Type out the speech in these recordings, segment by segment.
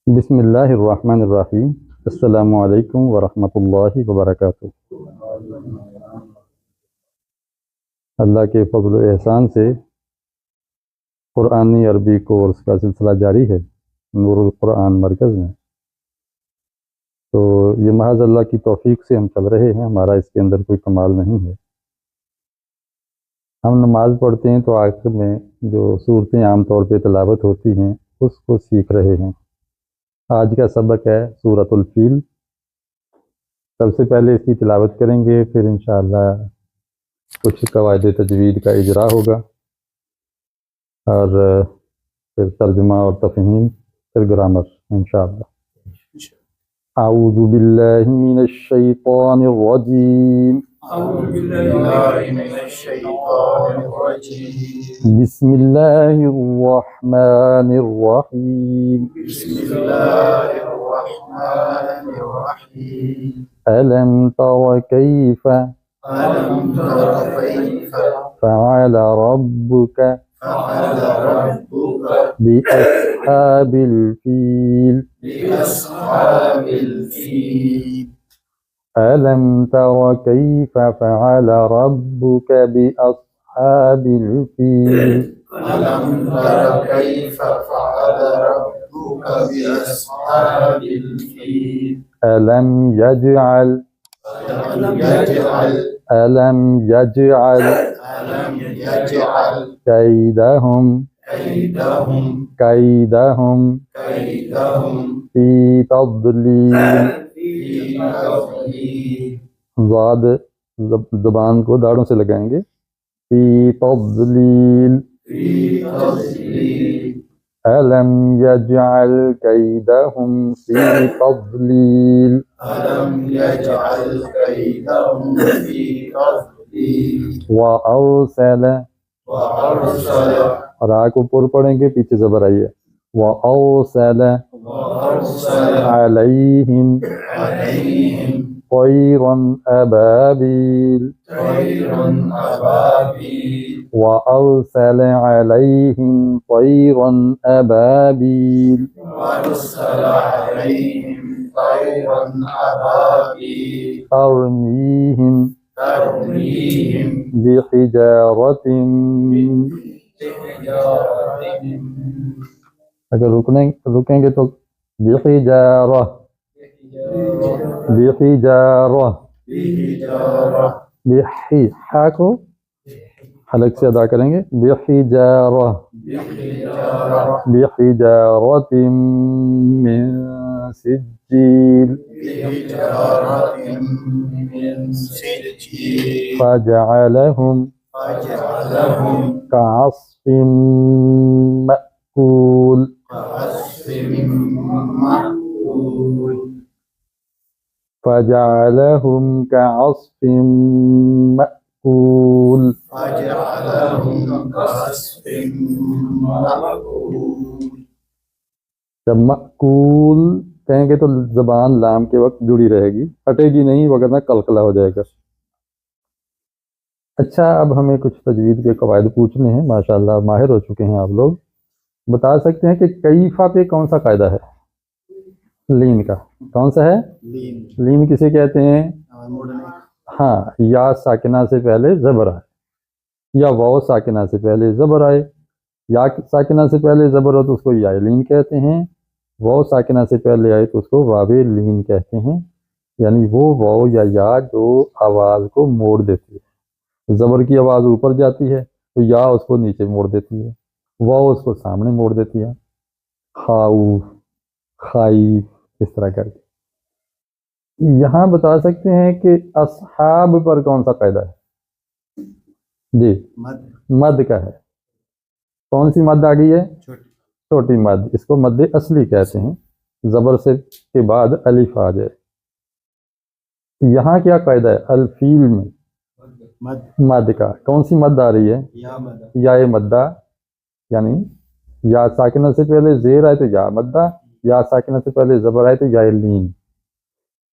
بسم اللہ الرحمن الرحیم۔ السلام علیکم ورحمۃ اللہ وبرکاتہ۔ اللہ کے فضل و احسان سے قرآنی عربی کورس کا سلسلہ جاری ہے نور القرآن مرکز میں۔ تو یہ محض اللہ کی توفیق سے ہم چل رہے ہیں، ہمارا اس کے اندر کوئی کمال نہیں ہے۔ ہم نماز پڑھتے ہیں تو آخر میں جو صورتیں عام طور پہ تلاوت ہوتی ہیں اس کو سیکھ رہے ہیں۔ آج کا سبق ہے سورۃ الفیل۔ سب سے پہلے اس کی تلاوت کریں گے، پھر انشاءاللہ کچھ قواعد تجوید کا اجرا ہوگا، اور پھر ترجمہ اور تفہیم، پھر گرامر انشاءاللہ۔ اعوذ باللہ من الشیطان الرجیم، أعوذ بالله من الشيطان الرجيم. بسم اللہ الرحمن الرحیم۔ بسم الله الرحمن الرحيم. ألم تر كيف ألم تر كيف فعل ربك فعل ربك بأصحاب الفيل بأصحاب الفيل. ألم تر كيف فعل ربك بأصحاب الفيل ألم تر كيف فعل ربك بأصحاب الفيل. ألم يجعل ألم يجعل ألم يجعل ألم يجعل كيدهم كيدهم في تضليل۔ في تضليل. ضاد زبان کو داڑھوں سے لگائیں گے، فی تضلیل۔ في تضليل. ألم يجعل كيدهم في تضليل ألم يجعل كيدهم في تضليل. وأرسل، وأرسل را کو پر پڑھیں گے، پیچھے زبر آئی ہے، وأرسل عليهم عليهم طيرا أبابيل طيرا أبابيل. وأرسل عليهم طيرا أبابيل وأرسل عليهم طيرا أبابيل ترميهم ترميهم بحجارة بحجارة اگر رکیں گے تو بحجارة بحجارة بحجارة بحی، ہا کو حلق سے ادا کریں گے، بحجارة بحجارة بحجارة من سجيل بحجارة من سجيل. فجعلهم كعصف مأكول كعصف مأكول. فجعلهم كعصف مأكول فجعلهم كعصف مأكول. جب مأکول کہیں گے تو زبان لام کے وقت جڑی رہے گی، ہٹے گی نہیں، وگرنہ قلقلہ ہو جائے گا۔ اچھا، اب ہمیں کچھ تجوید کے قواعد پوچھنے ہیں، ماشاءاللہ ماہر ہو چکے ہیں آپ لوگ۔ بتا سکتے ہیں کہ کیفا پہ کون سا قاعدہ ہے؟ لین کا کون سا ہے؟ لین کسے کہتے ہیں؟ ہاں، یا ساکنہ سے پہلے زبر آئے، یا واو ساکنہ سے پہلے زبر آئے۔ یا ساکنہ سے پہلے زبر ہو تو اس کو یا لین کہتے ہیں، واو ساکنہ سے پہلے آئے تو اس کو واو لین کہتے ہیں، یعنی وہ واو یا جو آواز کو موڑ دیتی ہے۔ زبر کی آواز اوپر جاتی ہے تو یا اس کو نیچے موڑ دیتی ہے، واو اس کو سامنے موڑ دیتی ہے، خاؤف، خائف، اس طرح کر کے۔ یہاں بتا سکتے ہیں کہ اصحاب پر کون سا قاعدہ ہے؟ جی، مد کا ہے۔ کون سی مد آ گئی ہے؟ چھوٹی مد، اس کو مد اصلی کہتے ہیں، زبر سے کے بعد الف آ جائے۔ یہاں کیا قاعدہ ہے؟ الفیل میں مد کا کون سی مد آ رہی ہے؟ یا مدہ، یعنی یا ساکنہ سے پہلے زیر آئے تو یا مدہ، یا ساکنہ سے پہلے زبر آئے تو یا لین۔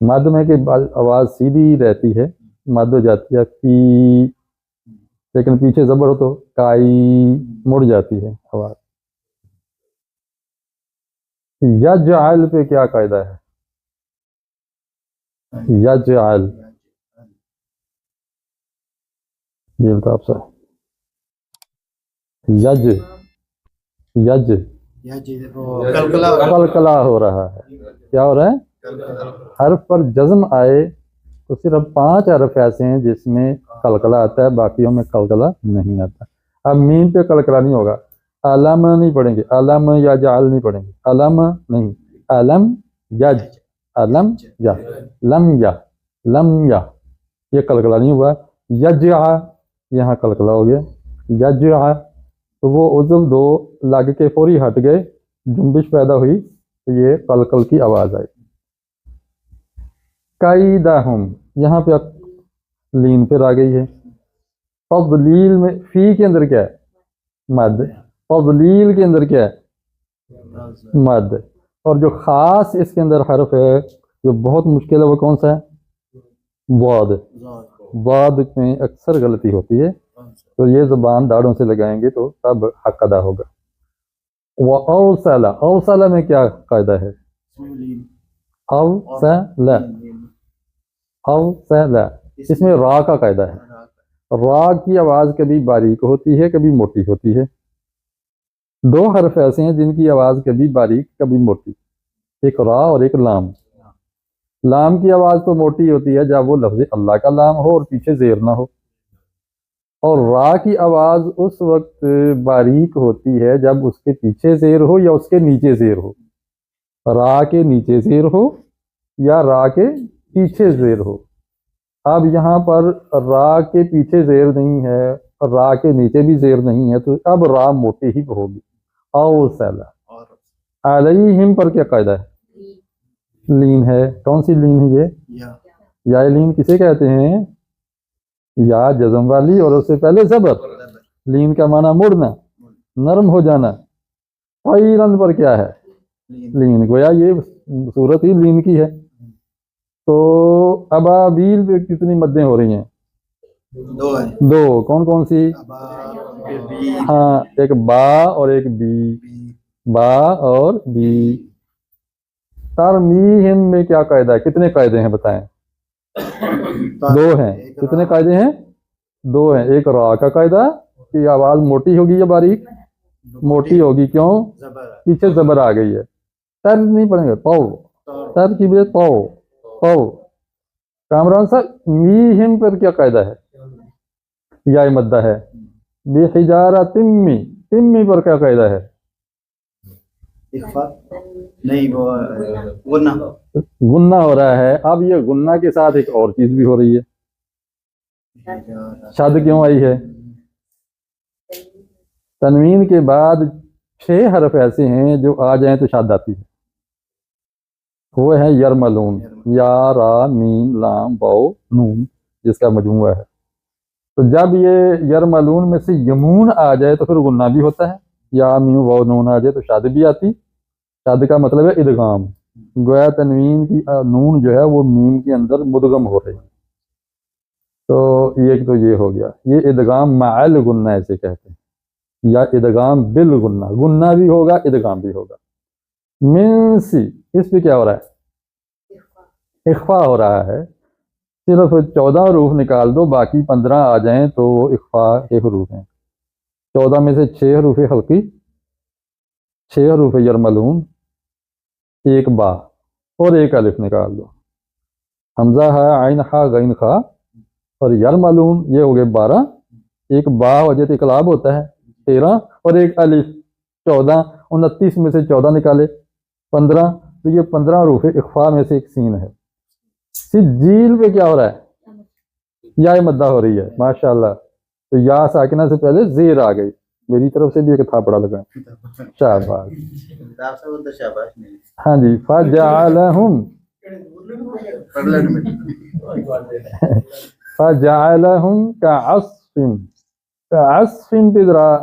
مد میں کہ آواز سیدھی رہتی ہے، مد ہو جاتی ہے فی، لیکن پیچھے زبر ہو تو کائی، مڑ جاتی ہے آواز۔ یجعل پہ کیا قاعدہ ہے؟ یجعل، یہ بتا آپ سر. یج یج قلقلہ ہو رہا ہے. کیا ہو رہا ہے؟ حرف پر جزم آئے تو صرف 5 حرف ایسے ہیں جس میں قلقلہ آتا ہے، باقیوں میں قلقلہ نہیں آتا. اب میم پہ قلقلہ نہیں ہوگا. علم نہیں پڑھیں گے، علم یا جعل نہیں پڑھیں گے، علم نہیں، علم یج، علم یا، لم یا، لم یا، یہ قلقلہ نہیں ہوا. یجع، یہاں قلقلہ ہو گیا. یجع تو وہ عضو دو لگ کے فوری ہٹ گئے، جنبش پیدا ہوئی تو یہ قلقل کی آواز آئی. قیدہم، یہاں پہ لین پھر آ گئی ہے. تضلیل میں فی کے اندر کیا ہے؟ مد. تضلیل کے اندر کیا ہے؟ مد. اور جو خاص اس کے اندر حرف ہے جو بہت مشکل ہے وہ کون سا ہے؟ ضاد. ضاد میں اکثر غلطی ہوتی ہے، تو یہ زبان داڑھوں سے لگائیں گے تو تب حق ادا ہوگا. وَأَوْصَلَ، اوصل میں کیا قاعدہ ہے؟ اوصل، اوصل، اس میں را کا قاعدہ ہے. را کی آواز کبھی باریک ہوتی ہے کبھی موٹی ہوتی ہے. 2 حرف ایسے ہیں جن کی آواز کبھی باریک کبھی موٹی، ایک را اور ایک لام. لام کی آواز تو موٹی ہوتی ہے جب وہ لفظ اللہ کا لام ہو اور پیچھے زیر نہ ہو، اور را کی آواز اس وقت باریک ہوتی ہے جب اس کے پیچھے زیر ہو یا اس کے نیچے زیر ہو. را کے نیچے زیر ہو یا را کے پیچھے زیر ہو. اب یہاں پر را کے پیچھے زیر نہیں ہے، را کے نیچے بھی زیر نہیں ہے، تو اب را موٹی ہی ہوگی. اوصل. علیہم پر کیا قاعدہ ہے؟ لین ہے. کون سی لین ہے یہ؟ یا لین کسے کہتے ہیں؟ یا جزم والی اور اس سے پہلے زبر. لین کا معنی مڑنا، نرم ہو جانا. فیرن پر کیا ہے؟ لین. گویا یہ صورت ہی لین کی ہے. تو ابابیل پہ کتنی مدیں ہو رہی ہیں؟ 2. کون کون سی؟ ہاں، ایک با اور ایک بی. با اور بی. ترمیہم میں کیا قاعدہ ہے؟ کتنے قاعدے ہیں بتائیں؟ 2 ہیں. کتنے قاعدے ہیں؟ 2 ہیں. ایک را کا قاعدہ کہ آواز موٹی ہوگی یا باریک؟ موٹی ہوگی. کیوں؟ پیچھے زبر آ گئی ہے. تر نہیں پڑھیں گے، تو تر کی بجائے تو. تو کامران صاحب میہم پر کیا قاعدہ ہے؟ یا مدہ ہے. بحجارہ تمی، تمی پر کیا قاعدہ ہے؟ نہیں، وہ غنہ گنہ ہو رہا ہے. اب یہ گنہ کے ساتھ ایک اور چیز بھی ہو رہی ہے. شد کیوں آئی ہے؟ تنوین کے بعد 6 حرف ایسے ہیں جو آ جائیں تو شد آتی ہے. وہ ہے یرملون، یا، را، میم، لام، واو، نون، جس کا مجموعہ ہے. تو جب یہ یرملون میں سے یمون آ جائے تو پھر غنہ بھی ہوتا ہے. یا، میم، واو، نون آ جائے تو شد بھی آتی. شد کا مطلب ہے ادغام. گویا تنوین کی نون جو ہے وہ میم کے اندر مدغم ہو رہی ہے. تو ایک تو یہ ہو گیا. یہ ادغام مع الغنہ ایسے کہتے ہیں، یا ادغام بالغنہ. غنہ بھی ہوگا، ادغام بھی ہوگا. من سی، اس پہ کیا ہو رہا ہے؟ اخفا ہو رہا ہے. صرف 14 حروف نکال دو، باقی 15 آ جائیں تو وہ اخفا کے حروف ہیں. 14 میں سے 6 حروف حلقی، 6 حروف یرملون، 1 با اور 1 الف نکال دو. حمزہ ہے، عین خا، غین خا اور یرملون، یہ ہو گئے 12. 1 با ہو جائے تو اقلاب ہوتا ہے 13، اور 1 الف 14. 29 میں سے 14 نکالے 15، تو یہ 15 حروف اخفا میں سے ایک سین ہے. سجیل پہ کیا ہو رہا ہے؟ یا مدہ ہو رہی ہے. ماشاءاللہ. تو یا ساکنہ سے پہلے زیر آ گئی. میری طرف سے بھی ایک تھاپڑا لگا. شاباش. ہاں جی. فجعلہم، فجعلہم کعصف. کعصف پہ ذرا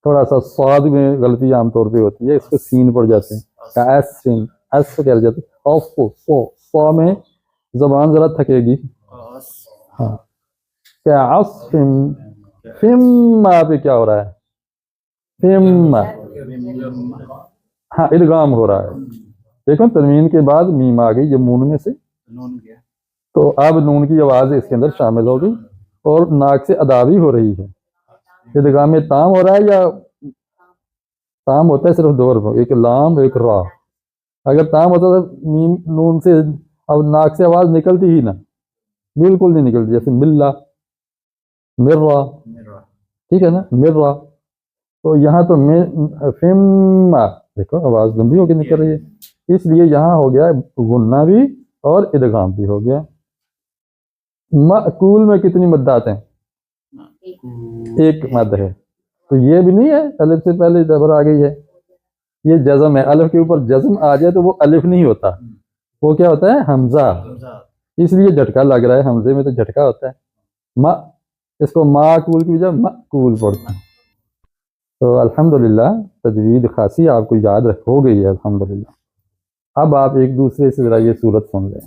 تھوڑا سا صاد میں غلطی عام طور پہ ہوتی ہے، اس پہ سین پڑ جاتے ہیں. کعصف، عصف کہہ جاتے ہیں. صا میں زبان ذرا تھکے گی. ہاں. کعصف. فم پہ کیا ہو رہا ہے؟ فم. ہاں ادغام ہو رہا ہے. دیکھو تنوین کے بعد میم آ گئی یہ نون میں سے, نون گیا. تو اب نون کی آواز اس کے اندر شامل ہوگی اور ناک سے ادا بھی ہو رہی ہے. ادغام میں تام ہو رہا ہے یا تام ہوتا ہے صرف دو حرفوں, ایک لام ایک را. اگر تام ہوتا تو میم نون سے اب ناک سے آواز نکلتی ہی نہ, بالکل نہیں نکلتی. جیسے ملا, مرا, میرا. ٹھیک ہے نا, مرا. تو یہاں تو فیما, دیکھو آواز لمبی ہو کے نکل رہی ہے, اس لیے یہاں ہو گیا غنہ بھی اور ادغام بھی ہو گیا. مأکول میں کتنی مدات ہیں؟ ایک مد ہے. تو یہ بھی نہیں ہے الف سے پہلے زبر آ گئی ہے, یہ جزم ہے. الف کے اوپر جزم آ جائے تو وہ الف نہیں ہوتا, وہ کیا ہوتا ہے حمزہ. اس لیے جھٹکا لگ رہا ہے, حمزے میں تو جھٹکا ہوتا ہے. ما, اس کو معقول کی بجائے مأکول پڑھتا ہے. تو الحمدللہ تجوید خاصی آپ کو یاد ہو گئی ہے الحمدللہ. اب آپ ایک دوسرے سے ذرا یہ صورت سن لیں.